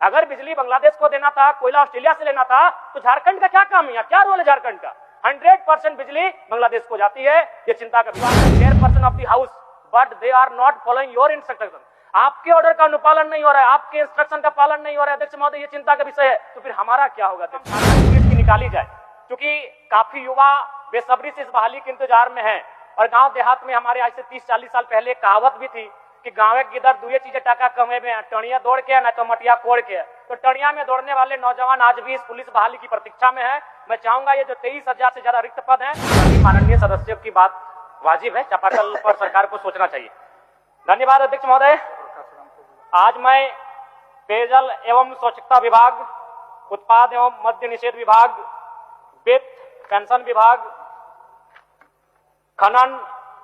अगर बिजली बांग्लादेश को देना था, कोयला ऑस्ट्रेलिया से लेना था, तो झारखंड का क्या काम है, क्या रोल है झारखंड का? 100% बिजली बांग्लादेश को जाती है। ये चिंता का विषय है। Chairperson of the house, but they are not following your instruction. आपके ऑर्डर का अनुपालन नहीं हो रहा है, आपके इंस्ट्रक्शन का पालन नहीं हो रहा है अध्यक्ष महोदय, ये चिंता का विषय है। तो फिर हमारा क्या होगा? पुलिस की निकाली जाए, क्योंकि काफी युवा बेसब्री से इस बहाली के इंतजार में है। और गांव देहात में हमारे आज से 30-40 साल पहले कहावत भी थी कि गाँव के इधर दुए चीजें टाका कमे में, टणिया दौड़ के ना तो मटिया कोड़ के। तो टणिया में दौड़ने वाले नौजवान आज भी इस पुलिस बहाली की प्रतीक्षा में है। मैं चाहूंगा ये जो 23,000 से ज्यादा रिक्त पद हैं, माननीय सदस्यों की बात वाजिब है, चापाकल पर सरकार को सोचना चाहिए। धन्यवाद अध्यक्ष महोदय। आज मैं पेयजल एवं स्वच्छता विभाग, उत्पाद एवं मद्य निषेध विभाग, वित्त पेंशन विभाग, खनन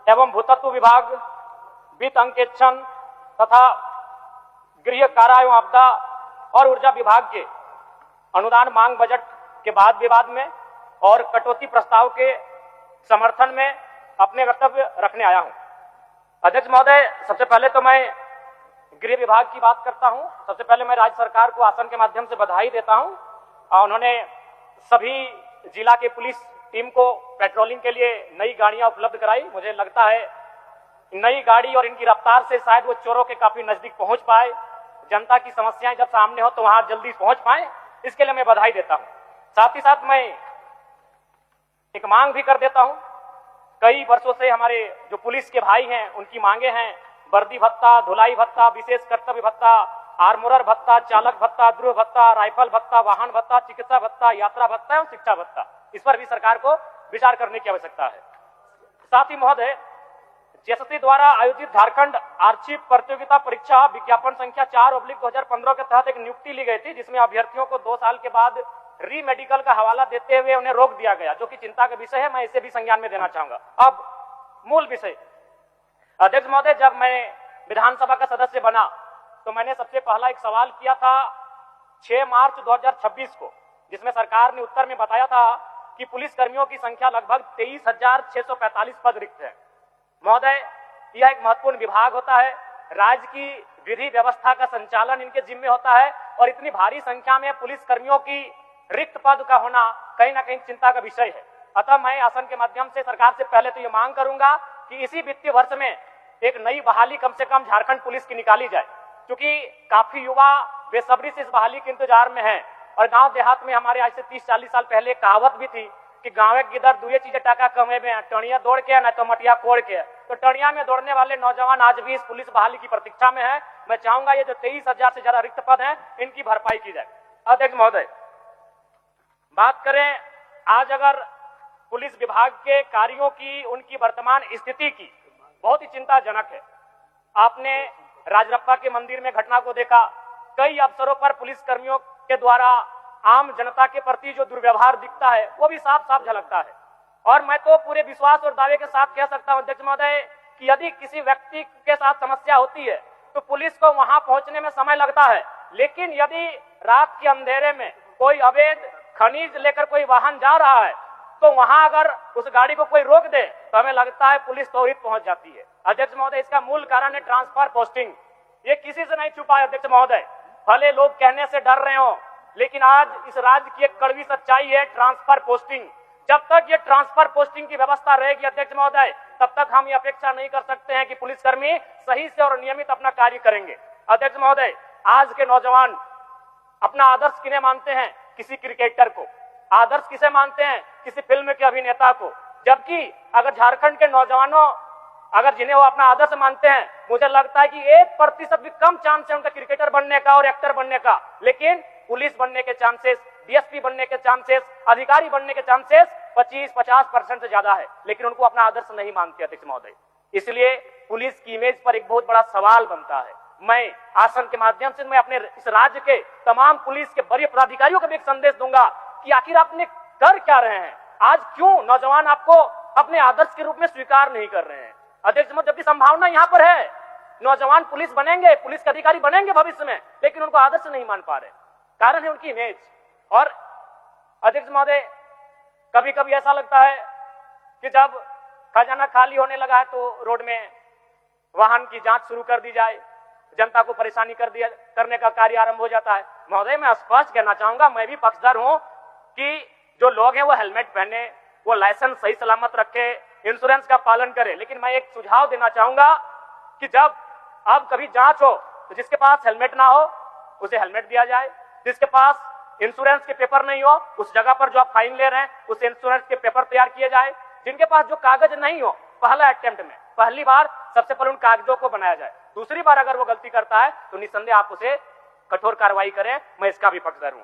एवं भूतत्व विभाग, वित्त अंकेक्षण तथा गृह कारा एवं आपदा और ऊर्जा विभाग के अनुदान मांग बजट के बाद विवाद में और कटौती प्रस्ताव के समर्थन में अपने वक्तव्य रखने आया हूं। अध्यक्ष महोदय, सबसे पहले तो मैं गृह विभाग की बात करता हूं। सबसे पहले मैं राज्य सरकार को आसन के माध्यम से बधाई देता हूं। उन्होंने सभी जिला के पुलिस टीम को पेट्रोलिंग के लिए नई गाड़ियां उपलब्ध कराई। मुझे लगता है नई गाड़ी और इनकी रफ्तार से शायद वो चोरों के काफी नजदीक पहुंच पाए, जनता की समस्याएं जब सामने हो तो वहां जल्दी पहुंच पाए, इसके लिए मैं बधाई देता हूं। साथ ही साथ मैं एक मांग भी कर देता हूं। कई वर्षों से हमारे जो पुलिस के भाई हैं उनकी मांगे हैं, वर्दी भत्ता, धुलाई भत्ता, विशेष कर्तव्य भत्ता, आर्मोरर भत्ता, चालक भत्ता, द्रुह भत्ता, राइफल भत्ता, वाहन भत्ता, चिकित्सा भत्ता, यात्रा भत्ता एवं शिक्षा भत्ता। इस पर भी सरकार को विचार करने की आवश्यकता है। साथ ही महोदय, जेएसएससी द्वारा आयोजित झारखंड आर्चिव प्रतियोगिता परीक्षा विज्ञापन संख्या 4/2015 के तहत एक नियुक्ति ली गई थी, जिसमें अभ्यर्थियों को 2 साल के बाद री मेडिकल का हवाला देते हुए उन्हें रोक दिया गया, जो कि चिंता का विषय है। मैं इसे भी संज्ञान में देना चाहूंगा। अब मूल विषय, अध्यक्ष महोदय, जब मैं विधानसभा का सदस्य बना तो मैंने सबसे पहला एक सवाल किया था 6 मार्च 2026 को, जिसमें सरकार ने उत्तर में बताया था कि पुलिस कर्मियों की संख्या लगभग 23,645 पद रिक्त है। महोदय, यह एक महत्वपूर्ण विभाग होता है, राज्य की विधि व्यवस्था का संचालन इनके जिम्मे होता है, और इतनी भारी संख्या में पुलिस कर्मियों की रिक्त पद का होना कहीं ना कहीं चिंता का विषय है। अतः मैं आसन के माध्यम से सरकार से पहले तो ये मांग करूंगा कि इसी वित्तीय वर्ष में एक नई बहाली कम से कम झारखंड पुलिस की निकाली जाए, क्योंकि काफी युवा बेसब्री से इस बहाली के इंतजार में है। और गांव देहात में हमारे आज से 30-40 साल पहले कहावत भी थी कि गाँव के इधर दुए चीजें टाका कमे में, टणिया दौड़ के ना तो मटिया कोड़ के। तो टणिया में दौड़ने वाले नौजवान आज भी इस पुलिस बहाली की प्रतीक्षा में है। मैं चाहूंगा ये जो 23,000 से ज्यादा रिक्त पद हैं, इनकी भरपाई की जाए। अध्यक्ष महोदय, बात करें आज अगर पुलिस विभाग के कार्यों की, उनकी वर्तमान स्थिति की, बहुत ही चिंताजनक है। आपने राजरप्पा के मंदिर में घटना को देखा। कई अवसरों पर पुलिस कर्मियों के द्वारा आम जनता के प्रति जो दुर्व्यवहार दिखता है वो भी साफ साफ झलकता है। और मैं तो पूरे विश्वास और दावे के साथ कह सकता हूं अध्यक्ष महोदय कि यदि किसी व्यक्ति के साथ समस्या होती है तो पुलिस को वहां पहुंचने में समय लगता है, लेकिन यदि रात के अंधेरे में कोई अवैध खनिज लेकर कोई वाहन जा रहा है तो वहां अगर उस गाड़ी को कोई रोक दे तो हमें लगता है पुलिस त्वरित पहुंच जाती है। अध्यक्ष महोदय, इसका मूल कारण है ट्रांसफर पोस्टिंग। ये किसी से नहीं छुपा है अध्यक्ष महोदय, भले लोग कहने से डर रहे हो, लेकिन आज इस राज्य की एक कड़वी सच्चाई है ट्रांसफर पोस्टिंग। जब तक ये ट्रांसफर पोस्टिंग की व्यवस्था रहेगी अध्यक्ष महोदय, तब तक हम ये अपेक्षा नहीं कर सकते हैं कि पुलिसकर्मी सही से और नियमित अपना कार्य करेंगे। अध्यक्ष महोदय, आज के नौजवान अपना आदर्श किन्हें मानते हैं? किसी क्रिकेटर को। आदर्श किसे मानते हैं? किसी फिल्म के अभिनेता को। जबकि अगर झारखंड के नौजवानों अगर जिन्हें वो अपना आदर्श मानते हैं, मुझे लगता है कि 1% भी कम चांस है उनका क्रिकेटर बनने का और एक्टर बनने का, लेकिन पुलिस बनने के चांसेस, डीएसपी बनने के चांसेस, अधिकारी बनने के चांसेस 25-50% से ज्यादा है, लेकिन उनको अपना आदर्श नहीं मानते अध्यक्ष महोदय। इसलिए पुलिस की इमेज पर एक बहुत बड़ा सवाल बनता है। मैं आसन के माध्यम से मैं अपने इस राज्य के तमाम पुलिस के वरीय पदाधिकारियों को भी एक संदेश दूंगा कि आखिर आपने कर क्या रहे हैं? आज क्यों नौजवान आपको अपने आदर्श के रूप में स्वीकार नहीं कर रहे हैं? अध्यक्ष महोदय, जबकि संभावना यहाँ पर है, नौजवान पुलिस बनेंगे, पुलिस के अधिकारी बनेंगे भविष्य में, लेकिन उनको आदर्श नहीं मान पा रहे। कारण है उनकी इमेज। और अध्यक्ष महोदय, कभी कभी ऐसा लगता है कि जब खजाना खाली होने लगा है तो रोड में वाहन की जांच शुरू कर दी जाए, जनता को परेशानी करने का कार्य आरंभ हो जाता है। महोदय, मैं स्पष्ट कहना चाहूंगा, मैं भी पक्षधर हूं कि जो लोग हैं वो हेलमेट पहने, वो लाइसेंस सही सलामत रखे, इंश्योरेंस का पालन करें। लेकिन मैं एक सुझाव देना चाहूंगा कि जब अब कभी जांच हो तो जिसके पास हेलमेट ना हो उसे हेलमेट दिया जाए, जिसके पास इंश्योरेंस के पेपर नहीं हो उस जगह पर जो आप फाइन ले रहे हैं उस इंश्योरेंस के पेपर तैयार किए जाए, जिनके पास जो कागज नहीं हो पहला अटेम्प्ट में पहली बार सबसे पहले उन कागजों को बनाया जाए, दूसरी बार अगर वो गलती करता है तो निस्संदेह आप उसे कठोर कार्रवाई करें। मैं इसका भी पक्षधर हूं।